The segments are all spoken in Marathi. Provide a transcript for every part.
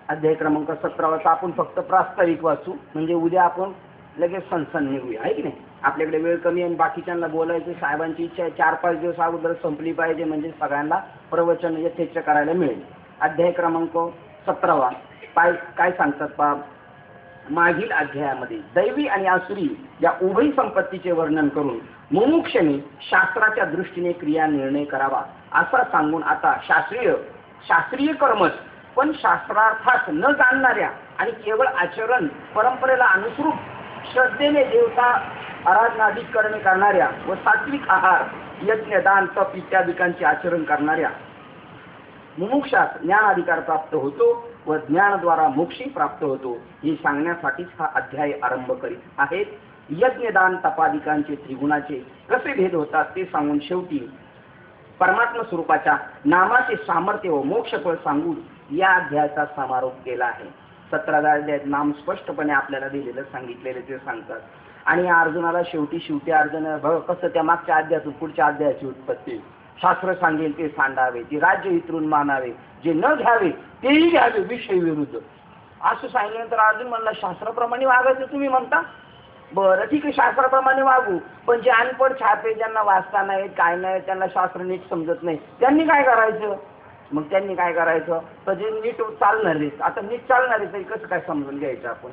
अध्याय क्रमांक 17 आपण फक्त प्रास्ताविक वाचू, म्हणजे उद्या आपण लगेच सनसन निघूया, आहे की नाही. आपल्याकडे वेळ कमी आहे आणि बाकीच्यांना बोलायचं, साहेबांची इच्छा आहे 4-5 दिवस अगोदर संपली पाहिजे, म्हणजे सगळ्यांना प्रवचन यथेच्छ करायला मिळेल. अध्याय क्रमांक 17 काय सांगतात पहा. मागील अध्यायामध्ये दैवी आणि आसुरी या उभय संपत्तीचे वर्णन करून मुमुक्षने शास्त्राच्या दृष्टीने क्रिया निर्णय करावा असा सांगून आता शास्त्रीय कर्मच पण शास्त्रार्थात न जाणणाऱ्या आणि केवळ आचरण परंपरेला अनुसरून श्रद्धेने देवता आराधनादी करणे करणाऱ्या व सात्विक आहार यज्ञ दान तप इत्यादिकांचे आचरण करणाऱ्या मुमुक्षास ज्ञानाधिकार प्राप्त होतो व ज्ञानाद्वारा मोक्षी प्राप्त होतो हे सांगण्यासाठीच हा अध्याय आरंभ करीत आहेत. यज्ञदान तपादिकांचे त्रिगुणाचे कसे भेद होतात ते सांगून शेवटी परमात्मा स्वरूपाच्या नामाचे सामर्थ्य व मोक्षफळ सांगून या अध्यायाचा समारोप केला आहे. 17व्या अध्यायात नाम स्पष्टपणे आपल्याला दिलेलं सांगितलेले ते सांगतात. आणि अर्जुनाला शेवटी अर्जुन कसं त्या मागच्या अध्यायातून पुढच्या अध्यायाची उत्पत्ती, शास्त्र सांगेल ते सांडावे, जे राज्य इतरून मानावे, जे न घ्यावे तेही घ्यावे विषय विरुद्ध असं सांगितल्यानंतर अर्जुन म्हणला शास्त्राप्रमाणे वागायचं तुम्ही म्हणता, बरं ठीक आहे शास्त्राप्रमाणे वागू, पण जे अनपढ छापे ज्यांना वाचता नाही काय नाही त्यांना शास्त्र नीट समजत नाही त्यांनी काय करायचं. मग त्यांनी काय करायचं तर जे नीट चालणारे, आता नीट चालणारे तरी कसं काय समजून घ्यायचं आपण.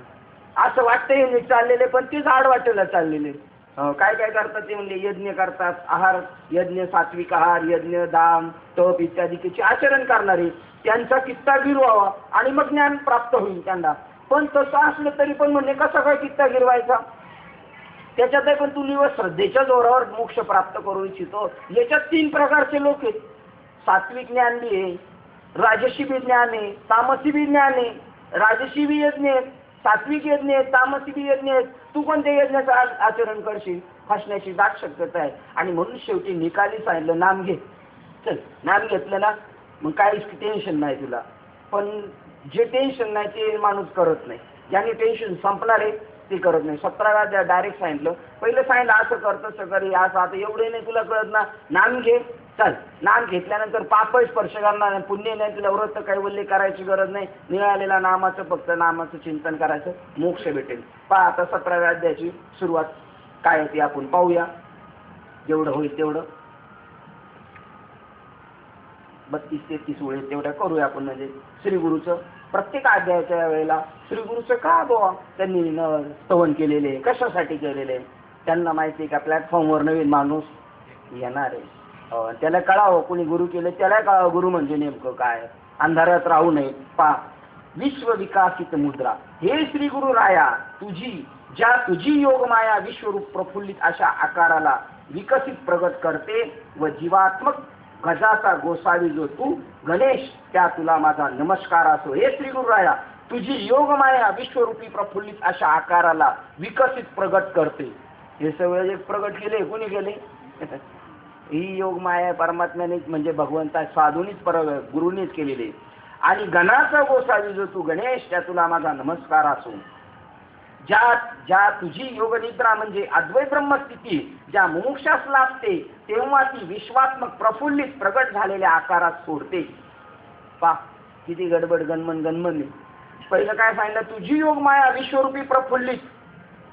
असं वाटतं हे नीट चाललेले पण तेच आड वाटेला चाललेले. काय करतात ते म्हणजे यज्ञ करतात, आहार यज्ञ, सात्विक आहार यज्ञ, दान तप इत्यादीचे आचरण करणारे त्यांचा कित्ता गिरवावा आणि मग ज्ञान प्राप्त होईल त्यांना. पण तसं असलं तरी पण म्हणजे कसा काय कित्ता गिरवायचा. त्याच्यात पण तू निवड श्रद्धेच्या जोरावर मोक्ष प्राप्त करू इच्छितो. याच्यात 3 प्रकारचे लोक आहेत. सात्विक ज्ञान बी आहे, राजसी बी ज्ञान आहे, तामसी बी ज्ञान आहे. राजसी बी यज्ञ आहेत, सात्विक यज्ञ आहेत, तामसी बी यज्ञ आहेत. तू कोणत्या यज्ञाचं आचरण करशील फसण्याची दाट शक्यता आहे. आणि म्हणून शेवटी निकाली सांगितलं नाम घे. चल नाम घेतलं ना मग काहीच टेन्शन नाही तुला. पण जे टेन्शन नाही ते माणूस करत नाही. ज्यांनी टेन्शन संपणार आहे ते करत नाही. 17व्या डायरेक्ट सांगितलं, पहिलं सांगितलं असं करतं सगळं असं, आता एवढे नाही तुला कळत ना, नाम घे. चल नाम घेतल्यानंतर पापही स्पर्श करणार नाही, पुण्य नाही, तुला व्रत कैवल्य करायची गरज नाही, मिळालेला नामाचं फक्त नामाचं चिंतन करायचं, मोक्ष भेटेल. पहा आता 17व्या अध्यायाची सुरुवात काय आहे ती आपण पाहूया, जेवढं होईल तेवढं 32-33 ओळी तेवढ्या करूया आपण. म्हणजे श्रीगुरूचं प्रत्येक अध्यायाच्या वेळेला श्रीगुरूचं का बुवा त्यांनी स्तवन केलेले, कशासाठी केलेले. त्यांना माहिती आहे का प्लॅटफॉर्मवर नवीन माणूस येणार आहे, त्याला कळावं कोणी गुरु केले, त्याला कळावं गुरु म्हणजे नेमकं काय, अंधारात राहू नये. पहा विश्व विकासित मुद्रा, हे श्री गुरु राया तुझी योग माया विश्वरूप प्रफुल्लित अशा आकाराला विकसित प्रगट करते व जीवात्मक गजाचा गोसावी जो तू गणेश, त्या तुला माझा नमस्कार असो. हे श्री गुरु राया तुझी योग माया विश्वरूपी प्रफुल्लित अशा आकाराला विकसित प्रगट करते. हे सगळे जे प्रगट केले कोणी केले ही योग माया परमात्म्याने म्हणजे भगवंता साधूनीच गुरुनीच केलेले. आणि गणाचा गोसावी जो तू गणेश, त्या तुला माझा नमस्कार असो. ज्या तुझी योग निद्रा म्हणजे अद्वैत ब्रह्मस्थिती ज्या मुमुक्षास लाभते तेव्हा ती विश्वात्मक प्रफुल्लित प्रगट झालेल्या आकारात सोडते. पा किती गडबड गणमन. पहिलं काय सांगितलं, तुझी योग माया विश्वरूपी प्रफुल्लित,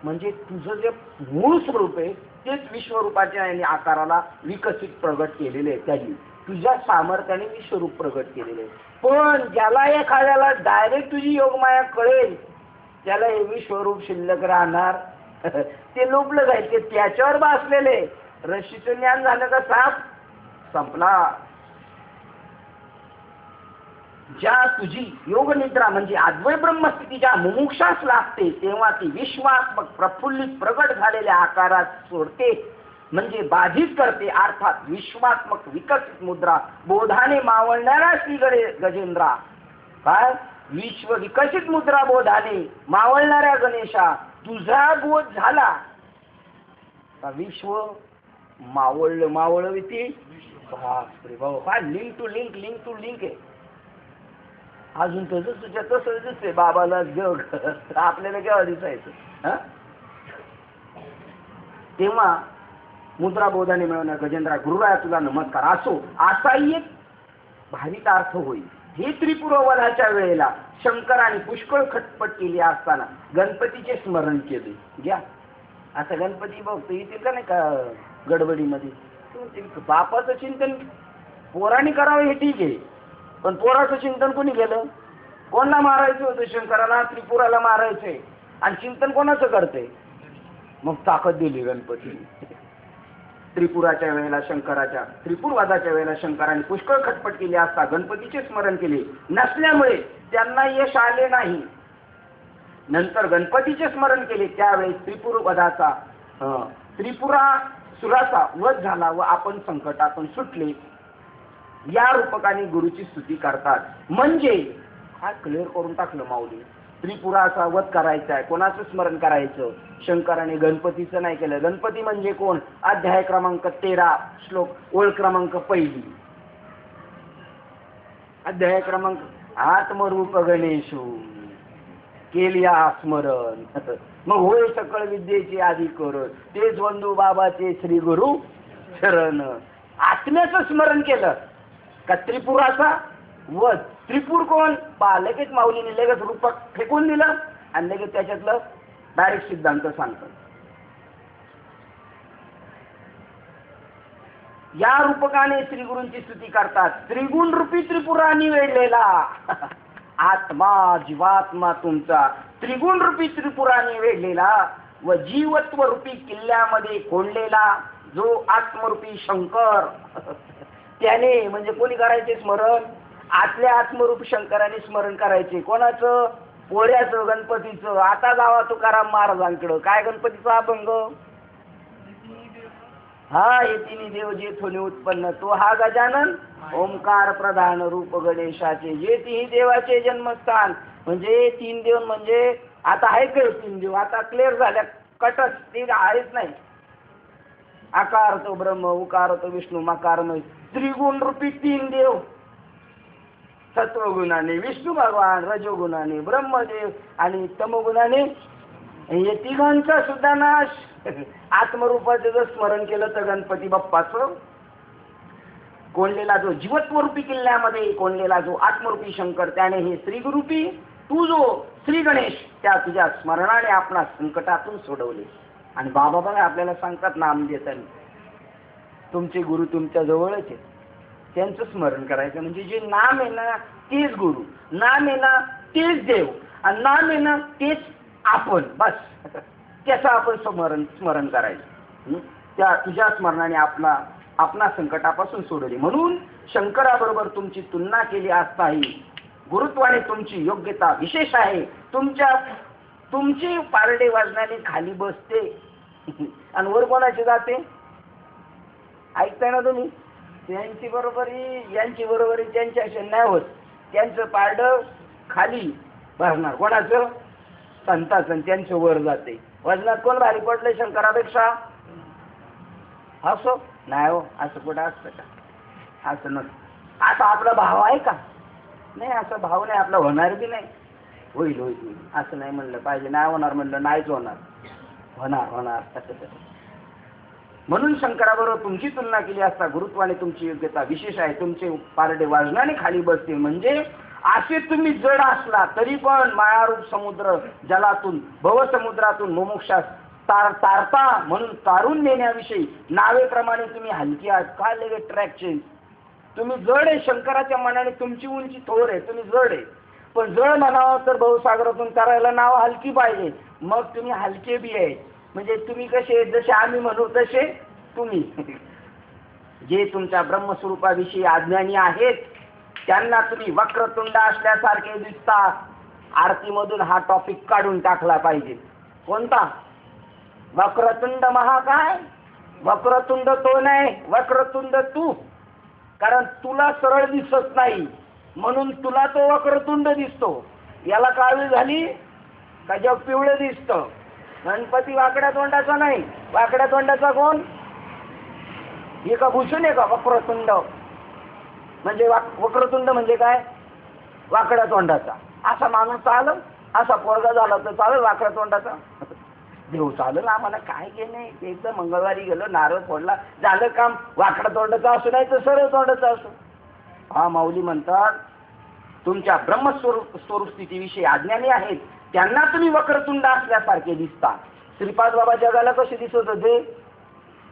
म्हणजे तुझं जे मूळ स्वरूप आहे तेच विश्वरूपाच्या आकाराला विकसित प्रगट केलेले आहे. त्यांनी तुझ्या सामर्थ्याने विश्वरूप प्रगट केलेले आहे. पण ज्याला एखाद्याला डायरेक्ट तुझी योगमाया कळेल त्याला हे विश्वरूप शिल्लक राहणार ते लोपलं जाईल. ते त्याच्यावर बसलेले रशीचं ज्ञान झालं का साप संपला. ज्या तुझी योग निद्रा म्हणजे अद्वैत ब्रह्मस्थिती ज्या मुमुक्षास लागते तेव्हा ती विश्वात्मक प्रफुल्लित प्रगट झालेल्या आकारात सोडते, म्हणजे बाधित करते. अर्थात विश्वात्मक विकसित मुद्रा बोधाने मावळणारा श्री गजेंद्रा. काय विश्व विकसित मुद्रा बोधाने मावळणाऱ्या गणेशा तुझा बोध झाला का विश्व मावळलं ती. बापरे बाबा लिंक टू लिंक आहे. अजून तसं दिसते बाबाला जग आपल्याला केव्हा दिसायचं. तेव्हा मुद्रा बोधाने मिळवणार गजेंद्रा गुरुराया तुला नमस्कार असो, असाही एक भाविक अर्थ होईल. ही त्रिपुरावधाच्या वेळेला शंकराने पुष्कळ खटपट केली असताना गणपतीचे स्मरण केले. घ्या आता गणपती बघतो येतील का नाही का गडबडीमध्ये. बापाचं चिंतन पोराने करावं हे ठीक आहे, पण पोराचं चिंतन कोणी केलं? कोणाला मारायचं होतं? शंकराला, त्रिपुराला मारायचंय, आणि चिंतन कोणाचं करते? मग ताकद दिली गणपतीने. त्रिपुराच्या वेळेला शंकराच्या त्रिपुरवादाच्या वेळेला शंकराने पुष्कळ खटपट केली असता गणपतीचे स्मरण केले नसल्यामुळे त्यांना यश आले नाही. नंतर गणपतीचे स्मरण केले त्यावेळी त्रिपुरवधाचा त्रिपुरासुराचा वध झाला व आपण संकटातून सुटले. या रूपकाने गुरुची स्तुती करतात. म्हणजे हा क्लिअर करून टाकलं माऊली. त्रिपुराचा वध करायचा आहे, कोणाचं स्मरण करायचं? शंकराने गणपतीचं नाही केलं. गणपती म्हणजे कोण? अध्याय क्रमांक 13 श्लोक ओळ क्रमांक 1. अध्याय क्रमांक आत्मरूप गणेशू केलिया स्मरण. मग होय सकळ विद्येचे आधी कर तेच वंदू बाबाचे श्री गुरु शरण. आत्म्याचं स्मरण केलं का त्रिपुराचा वध. त्रिपुर कोण? लगेच माऊलीने लगेच रूपक फेकून दिलं आणि लगेच त्याच्यातलं डायरेक्ट सिद्धांत सांगतात. या रूपकाने श्री गुरूंची स्तुती करतात. त्रिगुण रूपी त्रिपुराने वेढलेला आत्मा जीवात्मा तुमचा त्रिगुण रूपी त्रिपुराने वेढलेला व जीवत्व रूपी किल्ल्यामध्ये कोंडलेला जो आत्मरूपी शंकर त्याने म्हणजे कोणी करायचे स्मरण? आतल्या आत्मरूप शंकराने स्मरण करायचे. कोणाचं? पोऱ्याचं, गणपतीचं. आता जावा तुकाराम महाराजांकडं. काय गणपतीचा अभंग? हा हे तिन्ही देव जे थोनी उत्पन्न तो हा गजानन ओंकार प्रधान रूप गणेशाचे जे तिन्ही देवाचे जन्मस्थान. म्हणजे 3 देव म्हणजे आता आहे काय 3 देव? आता क्लिअर झाल्या. कटच ते आहेच नाही. आकार तो ब्रह्म, उकार तो विष्णू, मकारमय त्रिगुण रूपी 3 देव. सत्वगुणाने विष्णू भगवान, रजोगुणाने ब्रह्मदेव आणि तमगुणाने हे तिघांचा सुद्धा नाश. आत्मरूपाचं जर स्मरण केलं तर गणपती बाप्पाचं कोंडलेला जो जीवत्वरूपी किल्ल्यामध्ये कोंडलेला जो आत्मरूपी शंकर त्याने हे श्रीगुरूपी तू जो श्री गणेश त्या तुझ्या स्मरणाने आपणा संकटातून सोडवले. आणि बाबा बघा आपल्याला सांगतात नाम देताना तुमचे गुरु तुमच्या जवळच आहे, त्यांचं स्मरण करायचं. म्हणजे जे नाम आहे ना तेच गुरु, नाम आहे ना तेच देव, आणि नाम आहे ना तेच आपण. बस त्याचं आपण स्मरण करायचं. त्या तुझ्या स्मरणाने आपणा संकटापासून सोडवले. म्हणून शंकराबरोबर तुमची तुलना केली असताही गुरुत्वाने तुमची योग्यता विशेष आहे. तुमची पारडे वाजनाने खाली बसते आणि वर कोणाची जाते? ऐकताय ना तुम्ही? त्यांची बरोबरी यांची बरोबरी त्यांच्याशी नाही होत. त्यांचं पारड खाली भरणार. कोणाचं? संताचं. त्यांचं वर जाते. वजनात कोण भारी पडले शंकरापेक्षा? असो नाही हो, असं कुठं असतं का? असं नसतं. असा आपला भाव आहे का? नाही, असं भाव नाही आपला. होणार बी नाही. होईल होईल होईल असं नाही म्हणलं पाहिजे. नाही होणार म्हणलं नाहीच होणार. होणार म्हणून शंकराबरोबर तुमची तुलना केली असता गुरुत्वाने तुमची योग्यता विशेष आहे. तुमचे पारडे वाजनाने खाली बसतील. म्हणजे असे तुम्ही जड असला तरी पण मायारूप समुद्र जलातून भवसमुद्रातून मुमुक्षास तारता म्हणून तारून नेण्याविषयी नावेप्रमाणे तुम्ही हलकी आहात. काय लगे ट्रॅक चेंज? तुम्ही जड आहे. शंकराच्या मनाने तुमची उंची थोर आहे, तुम्ही जड आहे. पण जड म्हणावं तर भवसागरातून करायला नाव हलकी पाहिजे. मग तुम्ही हलके बी आहे. म्हणजे तुम्ही कसे? जसे आम्ही म्हणू तसे तुम्ही. जे तुमच्या ब्रह्मस्वरूपाविषयी अज्ञानी आहेत त्यांना तुम्ही वक्रतुंड असल्यासारखे दिसतात. आरतीमधून हा टॉपिक काढून टाकला पाहिजे. कोणता? वक्रतुंड महा काय? वक्रतुंड तो नाही, वक्रतुंड तू. कारण तुला सरळ दिसत नाही म्हणून तुला तो वक्रतुंड दिसतो. याला काळी झाली का जग पिवळं दिसतं. गणपती वाकड्या तोंडाचा नाही. वाकड्या तोंडाचा कोण? हे का भूषण आहे का वक्रतुंड? म्हणजे वक्रतुंड म्हणजे काय? वाकड्या तोंडाचा. असा माणूस चालेल? असा पोरगा झाला तर चालेल वाकड्या तोंडाचा? देव चालेल आम्हाला काय घेणे. एकदा मंगळवारी गेलं, नारळ फोडला, झालं काम. वाकड्या तोंडाचा असू नाही तर सरळ तोंडाचा असो. हा माऊली म्हणतात तुमच्या ब्रह्मस्वरूप स्वरूप स्थितीविषयी अज्ञानी आहेत त्यांना तुम्ही वक्रतुंड असल्यासारखे दिसता. श्रीपाद बाबा जगाला कसे दिसत होते?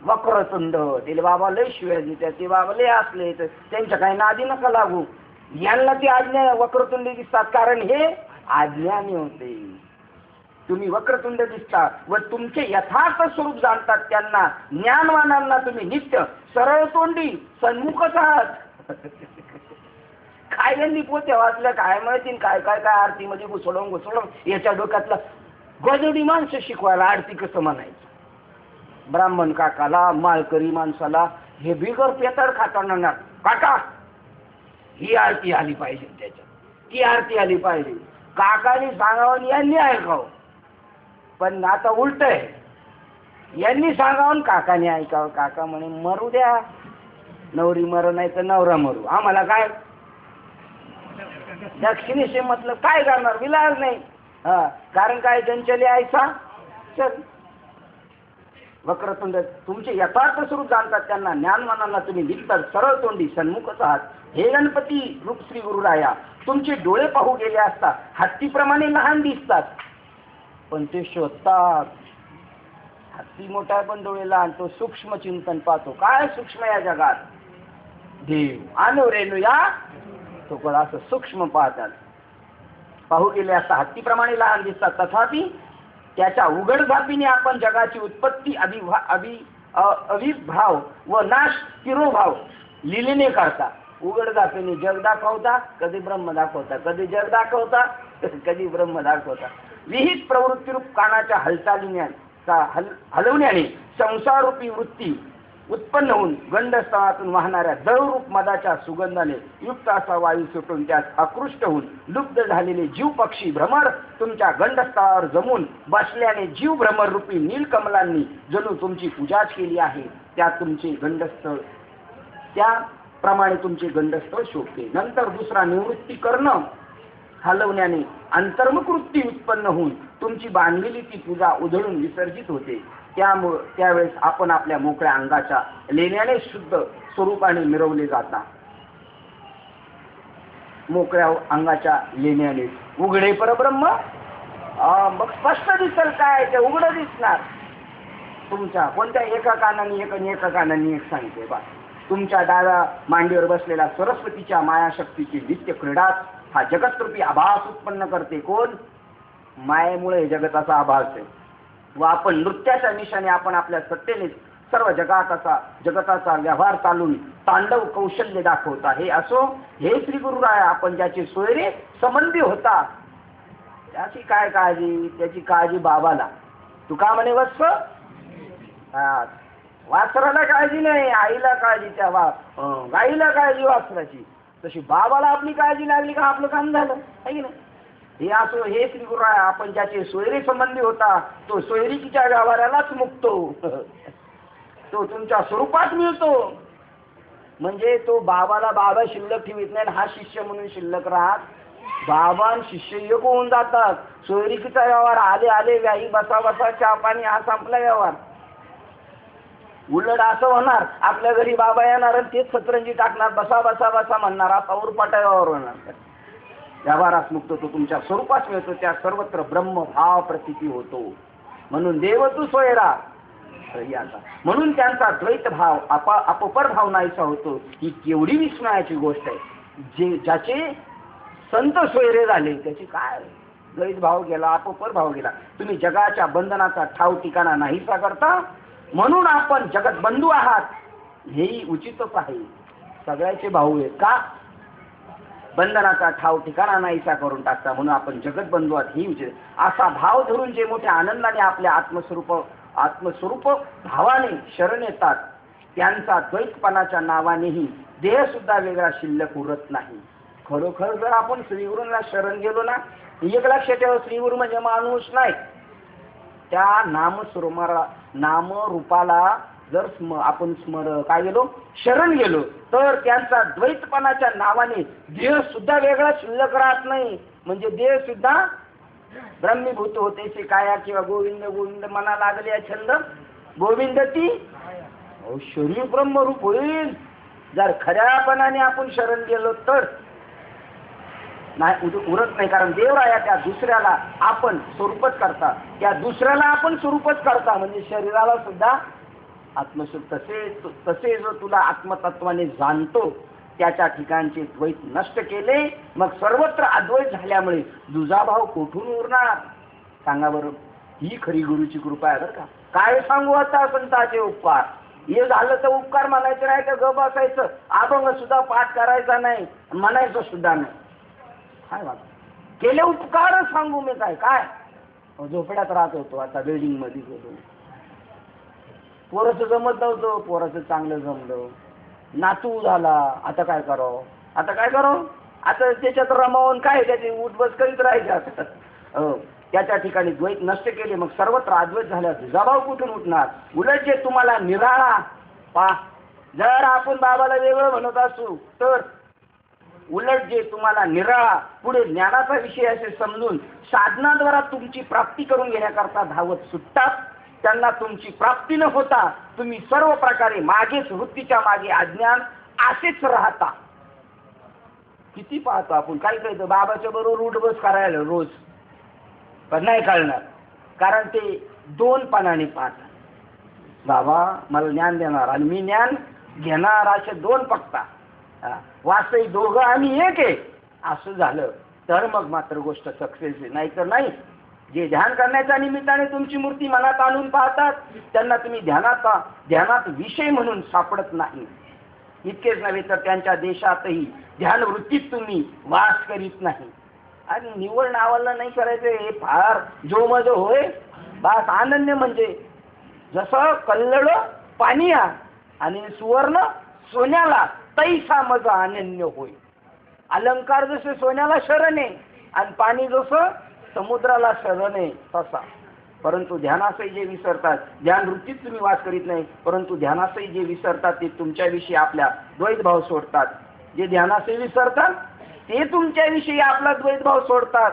वक्रतुंड. ते बाबा लय शिवाय देतात, ते बाबा लय असले तर त्यांच्या काही नादी नका लागू. यांना ते आज्ञा वक्रतुंड दिसतात कारण हे अज्ञानी होते. तुम्ही वक्रतुंड दिसतात व तुमचे यथार्थ स्वरूप जाणतात त्यांना ज्ञानवानांना तुम्ही नित्य सरळ तोंडी सन्मुखच आहात. काय यांनी पोते वाचलं काय माहिती काय काय काय आरतीमध्ये घुसळून याच्या डोक्यातलं गजडी माणसं शिकवायला आरती कसं म्हणायचं. ब्राह्मण काकाला माळकरी माणसाला हे बिगर पेताड खाताना काका ही आरती आली पाहिजे, त्याच्यात ती आरती आली पाहिजे. काकाने सांगावं यांनी ऐकावं. पण आता उलट आहे, यांनी सांगावं काकाने ऐकावं. काका म्हणे मरू द्या, नवरी मरू नाही तर नवरा मरू, आम्हाला काय दक्षिणेशी मतलब काय करणार, विलाज नाही. कारण काय चंचले ऐसा चल. वक्रतुंड तुमचे यथार्थ स्वरूप जाणतात त्यांना ज्ञानवानांना तुम्ही नित्तर सरळ तोंडी सन्मुखच आहात. हे गणपती रूप श्री गुरुराया, तुमचे डोळे पाहू गेले असता हत्तीप्रमाणे लहान दिसतात पण ते शोधतात. हत्ती मोठा पण डोळे लहान, तो सूक्ष्म चिंतन पाहतो. काय सूक्ष्म या जगात? देव आणू रेणू या तो पण असं सूक्ष्म पाहतात. पाहू गेले असता हत्तीप्रमाणे लहान दिसतात तथापि त्याच्या उघडझापीने आपण जगाची उत्पत्ती अविर्भाव व नाश तिरोभाव लिहिलेने करता. उघडझापीने जग दाखवता, कधी ब्रह्म दाखवता, कधी जग दाखवता, कधी ब्रह्म दाखवता. विहित प्रवृत्तीरूप कानाच्या हलवण्याने संसारूपी वृत्ती उत्पन्न होऊन गंडस्थळातून वाहणाऱ्या जळरूप मदाच्या सुगंधाने युक्त असा वायू सुटून त्यात आकृष्ट होऊन लुब्ध झालेले जीव पक्षी भ्रमर तुमच्या गंडस्थळावर जमून बसल्याने जीव भ्रमर रूपी नीलकमलांनी जणू तुमची पूजाच केली आहे. त्याप्रमाणे तुमचे गंडस्थळ शोभते. नंतर दुसरा निवृत्ती करणं हलवण्याने अंतर्मुख वृत्ती उत्पन्न होऊन तुमची बांधलेली ती पूजा उधळून विसर्जित होते. त्यावेळेस आपण आपल्या मोकळ्या अंगाच्या लेण्याने शुद्ध स्वरूपाने मिरवले जाता. मोकळ्या अंगाच्या लेण्याने उघडे परब्रह्म मग स्पष्ट दिसेल. काय ते उघड दिसणार. तुमच्या कोणत्या एका कानाने एक आणि एका कानाने एक सांगते बा. तुमच्या डाव्या मांडीवर बसलेल्या सरस्वतीच्या मायाशक्तीची नित्य क्रीडाच हा जगतरूपी आभास उत्पन्न करते. कोण? मायेमुळे जगताचा आभास आहे. व आपण नृत्याच्या निशाने आपण आपल्या सत्तेने सर्व जगताचा व्यवहार चालून तांडव कौशल्य दाखवता. हे असो हे श्री गुरुराया, आपण ज्याचे सोयरे संबंधी होता त्याची काय काळजी? त्याची काळजी बाबाला. तू का म्हणे वत्स? वासराला काळजी नाही, आईला काळजी, त्या गाईला काळजी वासराची. तशी बाबाला आपली काळजी लागली का आपलं काम झालं आहे की नाही. हे असो हे श्री गुरुराया, आपण ज्याचे सोयरी संबंधी होता तो सोयरीकीच्या व्यवहारालाच मुक्तो. तो तुमच्या स्वरूपात मिळतो. म्हणजे तो बाबाला बाबा शिल्लक ठेवीत नाही, हा शिष्य म्हणून शिल्लक राहत. बाबा शिष्य एक होऊन जातात. सोयरीकीचा व्यवहार आले आले व्याही बसा बसा चहा पाणी हा संपला व्यवहार. उलट असं होणार आपल्या घरी बाबा येणार आणि तेच सतरंजी टाकणार, बसा बसा बसा म्हणणार, असा उरपाटा व्यवहार होणार. व्यवहारास मुक्त तो तुमच्या स्वरूपात मिळतो. त्या सर्वत्र ब्रह्म भाव प्रतीती होतो. म्हणून देव तू सोयरा. म्हणून त्यांचा द्वैत भाव अपपर भाव नाहीसा होतो. ही केवढी विस्मयाची गोष्ट आहे. ज्याचे संत सोयरे झाले त्याची काय द्वैत भाव गेला, अपपर भाव गेला. तुम्ही जगाच्या बंधनाचा ठाव ठिकाणा नाहीसा करता. म्हणून आपण जगत बंधू आहात हेही उचितच आहे. सगळ्याचे भाऊ आहेत का? बंधनाचा ठाव ठिकाणा नाहीसा करून टाकता म्हणून आपण जगत बंधू आहात ही उचित. असा भाव धरून जे मोठ्या आनंदाने आपल्या आत्मस्वरूप भावाने शरण येतात त्यांचा द्वैतपणाच्या नावानेही देह सुद्धा वेगळा शिल्लक उरत नाही. खरोखर जर आपण श्रीगुरूंना शरण गेलो ना, एक लक्षात ठेवा, श्रीगुरु म्हणजे माणूस नाही. त्या नामरूपाला जर आपण काय गेलो शरण गेलो तर त्यांचा द्वैतपणाच्या नावाने देह सुद्धा वेगळा शिल्लक राहत नाही. म्हणजे देह सुद्धा ब्रह्मीभूत होते. ते काया किंवा गोविंद गोविंद मना लागले छंद गोविंद ती शरीर ब्रह्मरूप होईल जर खऱ्यापणाने आपण शरण गेलो तर. नाही उरत नाही, कारण देवराया त्या दुसऱ्याला आपण स्वरूपच करता, त्या दुसऱ्याला आपण स्वरूपच करता, म्हणजे शरीराला सुद्धा आत्मस्वरूप तसे जो तुला आत्मतत्वाने जाणतो त्याच्या ठिकाणचे द्वैत नष्ट केले, मग सर्वत्र अद्वैत झाल्यामुळे दुजाभाव कोठून उरणार? सांगा बरं. ही खरी गुरुची कृपा आहे बरं का. काय सांगू आता संतांचे उपकार. हे झालं तर उपकार म्हणायचं नाही तर गप बसायचं, अभंग सुद्धा पाठ करायचा नाही, म्हणायचं सुद्धा नाही. काय वाटत केले उपकार सांगू मी काय काय. झोपड्यात राहत होतो, आता बिल्डिंग मध्ये गेलो. पोराचं जमत नव्हतं, पोराचं चांगलं जमलं. नातू झाला, आता काय करावं, आता काय करावं, आता त्याच्यात रमावून काय त्याची उठबस करीत राहायचे असतात. त्याच्या ठिकाणी द्वैत नष्ट केले, मग सर्वत्र अद्वैत झाल्यास दुजाभाव कुठून उठणार? उलट जे तुम्हाला निराळा पहा, जर आपण बाबाला वेगळं म्हणत असू तर उलट जे तुम्हाला निराळा पुढे ज्ञानाचा विषय असे समजून साधनाद्वारा तुमची प्राप्ती करून घेण्याकरता धावत सुटतात, त्यांना तुमची प्राप्ती न होता तुम्ही सर्व प्रकारे मागेच वृत्तीच्या मागे अज्ञान असेच राहता. किती पाहतो आपण, काय कळतं बाबाच्या बरोबर उठबस करायला रोज, पण नाही कळणार, कारण ते दोनपणाने पाहतात. बाबा मला ज्ञान देणार आणि मी ज्ञान घेणार असे दोन पक्ता, वास्तविक दोघं आम्ही एक आहे असं झालं तर मग मात्र गोष्ट सक्सेस आहे, नाही तर नाही. जे ध्यान करण्याच्या निमित्ताने तुमची मूर्ती मनात आणून पाहतात त्यांना तुम्ही ध्यानात विषय म्हणून सापडत नाही. इतकेच नव्हे तर त्यांच्या देशातही ध्यान वृत्तीत तुम्ही वास करीत नाही. आणि निवड नावाला नाही करायचं, हे फार जो मज होय बास. अनन्य म्हणजे जसं कल्लड पानिया आणि सुवर्ण सोन्याला तैसा मजा अनन्य होय. अलंकार जसे सोन्याला शरण आहे आणि पाणी जसं समुद्राला शरण आहे तसा. परंतु ध्यानासही जे विसरतात, ध्यान वृत्तीत तुम्ही वास करीत नाही, परंतु ध्यानासही जे विसरतात ते तुमच्याविषयी आपल्या द्वैतभाव सोडतात. जे ध्यानासही विसरतात ते तुमच्याविषयी आपला द्वैतभाव सोडतात.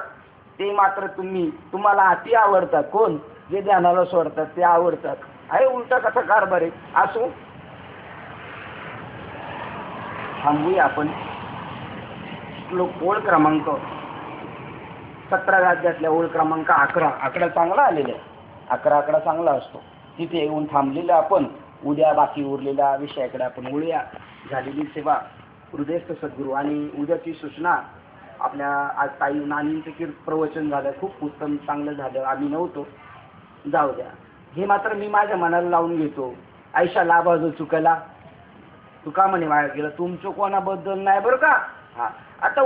ते मात्र तुम्हाला अति आवडतात. कोण? जे ध्यानाला सोडतात ते आवडतात. आहे उलटा कसा कारभार आहे. असो, थांबूया आपण. श्लोक ओळ क्रमांक 17व्या अध्यायातल्या ओळ क्रमांक 11. आकडा चांगला आलेला आहे. 11 चांगला असतो. तिथे येऊन थांबलेलं आपण. उद्या बाकी उरलेल्या विषयाकडे आपण वळूया. झालेली सेवा हृदयस्थ सद्गुरू. आणि उद्याची सूचना आपल्या आज ताई नानींचं प्रवचन झालं, खूप उत्तम चांगलं झालं. आम्ही नव्हतो, जाऊ द्या. हे मात्र मी माझ्या मनाला लावून घेतो. आयशा लाभा जो चुकला तुका म्हणे वाया गेलं, तुमचं कोणाबद्दल नाही बरं का. हा, आता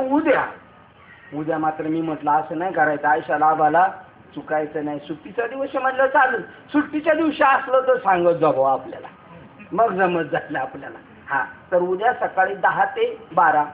उद्या मात्र मी म्हटलं असं नाही करायचं, आयशा लाभाला चुकायचं नाही. सुट्टीचा दिवस म्हटलं चालेल, सुट्टीच्या दिवशी असलं तर सांगत जावं आपल्याला, मग जमत झालं आपल्याला. हा, तर उद्या सकाळी 10 ते 12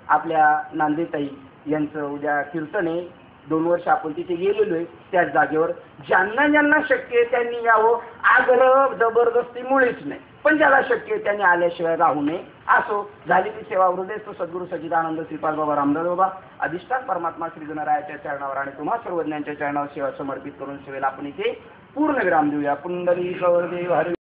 आपल्या नांदेताई यांचं उद्या कीर्तन आहे. 2 वर्ष आपण तिथे गेलेलो आहे त्याच जागेवर. ज्यांना शक्य आहे त्यांनी यावं. आग्रह जबरदस्ती मुळीच नाही, पण ज्याला शक्य आहे त्यांनी आल्याशिवाय राहू नये. असो, झालेली सेवा हृदयस्थ सद्गुरू सच्चिदानंद श्रीपाद बाबा रामदास बाबा अधिष्ठान परमात्मा श्री गणरायाच्या चरणावर आणि तुम्हा सर्वज्ञांच्या चरणावर सेवा समर्पित करून सेवेला आपण इथे पूर्ण विराम देऊया. पुंडलिक देव हरी.